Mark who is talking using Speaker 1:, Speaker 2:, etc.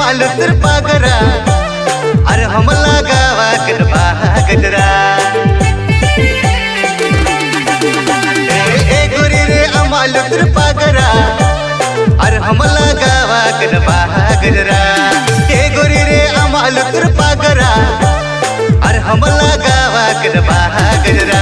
Speaker 1: अमाल तर पागरा अरे हमला गावा गरबा गजरा ए गोरी रे अमाल तर पागरा अरे हमला गावा गरबा गजरा ए गोरी रे अमाल तर पागरा अरे हमला गावा गरबा गजरा